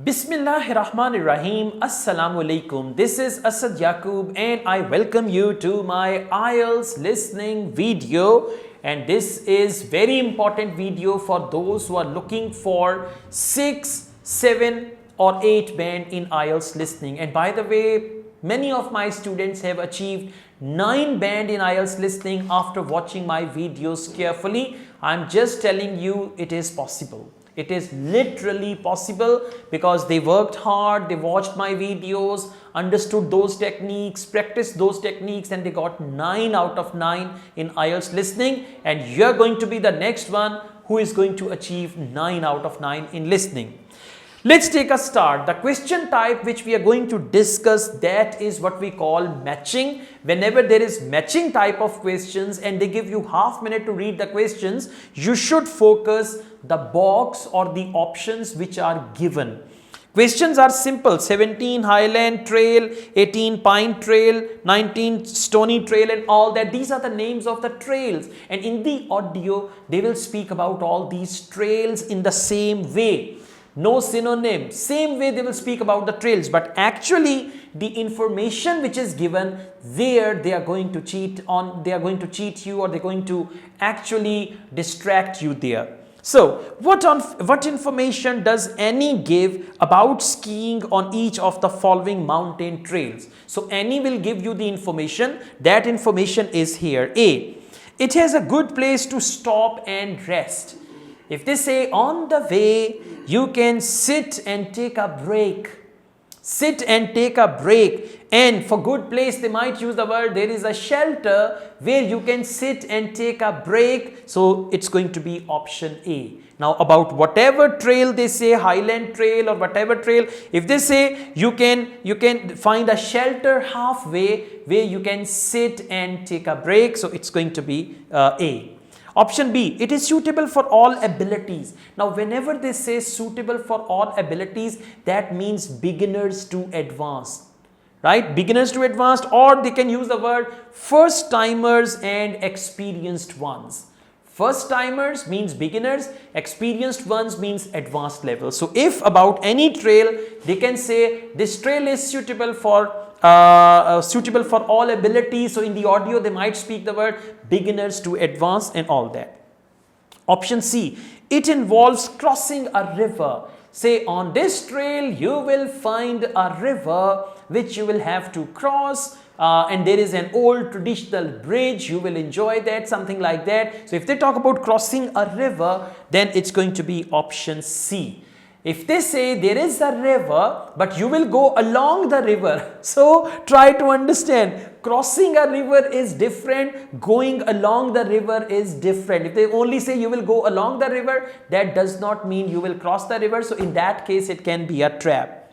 Bismillahirrahmanirrahim. Assalamu alaikum. This is Asad Yaqub and I welcome you to my Ielts listening video. And this is very important video for those who are looking for 6, 7 or 8 band in Ielts listening. And by the way, many of my students have achieved 9 band in Ielts listening after watching my videos carefully. I'm just telling you it is possible. It is literally possible because they worked hard, they watched my videos, understood those techniques, practiced those techniques, and they got 9 out of 9 in Ielts listening. And you're going to be the next one who is going to achieve 9 out of 9 in listening. Let's take a start. The question type which we are going to discuss, that is what we call matching. Whenever there is matching type of questions and they give you half minute to read the questions, you should focus the box or the options which are given. Questions are simple: 17 Highland Trail, 18 Pine Trail, 19 Stony Trail and all that. These are the names of the trails, and in the audio they will speak about all these trails in the same way. No synonym, same way they will speak about the trails, but actually the information which is given there, they are going to cheat you, or they're going to actually distract you there. So what information does Annie give about skiing on each of the following mountain trails? So Annie will give you the information. That information is here. A, it has a good place to stop and rest. If they say on the way, you can sit and take a break. Sit and take a break. And for good place, they might use the word there is a shelter where you can sit and take a break. So it's going to be option A. Now about whatever trail they say, Highland Trail or whatever trail, if they say you can find a shelter halfway where you can sit and take a break. So it's going to be A. Option B, it is suitable for all abilities. Now, whenever they say suitable for all abilities, that means beginners to advanced, right? Beginners to advanced, or they can use the word first timers and experienced ones. First timers means beginners, experienced ones means advanced level. So, if about any trail, they can say this trail is suitable for all abilities. So in the audio they might speak the word beginners to advanced and all that. Option C, it involves crossing a river. Say on this trail you will find a river which you will have to cross, and there is an old traditional bridge, you will enjoy that, something like that. So if they talk about crossing a river, then it's going to be option C. If they say there is a river, but you will go along the river, so try to understand, crossing a river is different, going along the river is different. If they only say you will go along the river, that does not mean you will cross the river. So in that case, it can be a trap.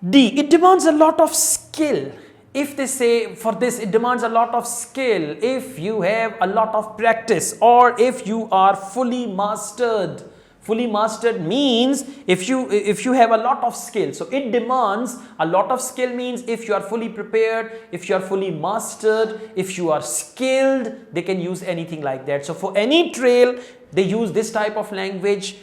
D, it demands a lot of skill. If they say for this, it demands a lot of skill, if you have a lot of practice, or if you are fully mastered. Fully mastered means if you have a lot of skill. So it demands a lot of skill means if you are fully prepared, if you are fully mastered, if you are skilled, they can use anything like that. So for any trail, they use this type of language.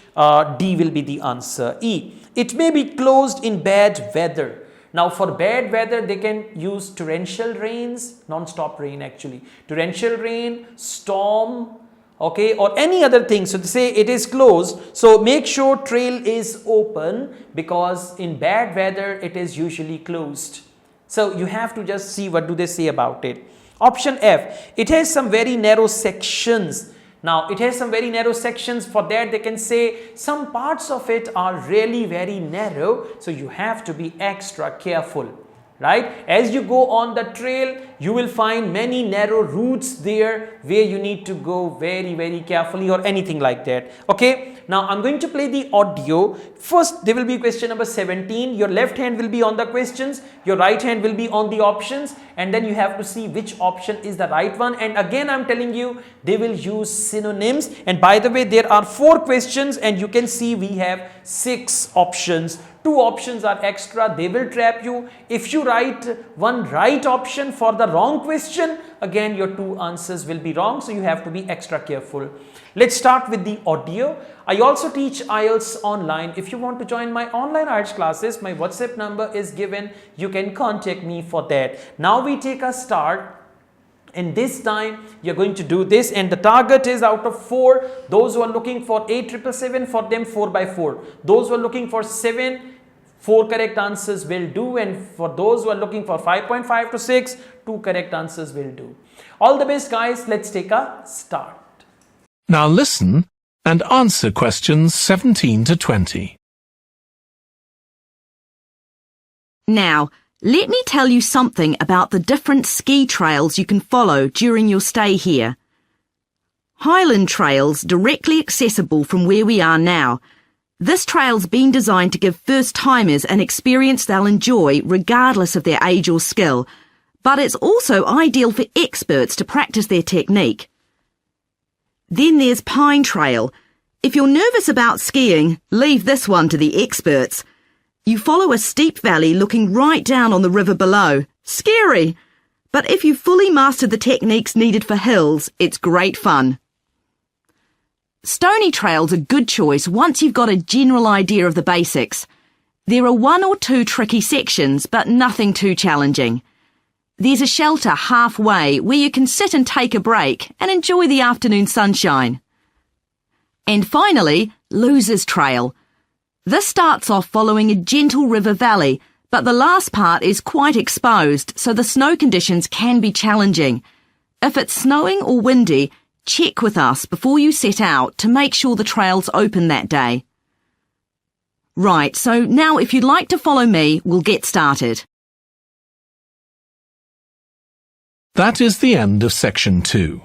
D will be the answer. E, it may be closed in bad weather. Now for bad weather, they can use torrential rains, non-stop rain actually, torrential rain, storm, okay, or any other thing. So they say it is closed, so make sure trail is open, because in bad weather it is usually closed. So you have to just see what do they say about it. Option F, it has some very narrow sections. Now it has some very narrow sections. For that they can say some parts of it are really very narrow, so you have to be extra careful. Right? As you go on the trail, you will find many narrow routes there where you need to go very, very carefully, or anything like that. Okay. Now I'm going to play the audio. First, there will be question number 17. Your left hand will be on the questions, your right hand will be on the options, and then you have to see which option is the right one. And again, I'm telling you, they will use synonyms. And by the way, there are 4 questions, and you can see we have 6 options. 2 options are extra, they will trap you. If you write one right option for the wrong question, again your two answers will be wrong, so you have to be extra careful. Let's start with the audio. I also teach IELTS online. If you want to join my online IELTS classes, my WhatsApp number is given. You can contact me for that. Now we take a start. And this time you're going to do this, and the target is out of 4. Those who are looking for 8777, for them 4 by 4. Those who are looking for 7, 4 correct answers will do, and for those who are looking for 5.5 to 6, 2 correct answers will do. All the best, guys. Let's take a start. Now listen and answer questions 17 to 20. Now, let me tell you something about the different ski trails you can follow during your stay here. Highland Trail's directly accessible from where we are now. This trail's been designed to give first-timers an experience they'll enjoy regardless of their age or skill, but it's also ideal for experts to practice their technique. Then there's Pine Trail. If you're nervous about skiing, leave this one to the experts. You follow a steep valley looking right down on the river below. Scary! But if you've fully mastered the techniques needed for hills, it's great fun. Stony Trail's a good choice once you've got a general idea of the basics. There are 1 or 2 tricky sections, but nothing too challenging. There's a shelter halfway where you can sit and take a break and enjoy the afternoon sunshine. And finally, Losers Trail. This starts off following a gentle river valley, but the last part is quite exposed, so the snow conditions can be challenging. If it's snowing or windy, check with us before you set out to make sure the trail's open that day. Right, so now if you'd like to follow me, we'll get started. That is the end of section 2.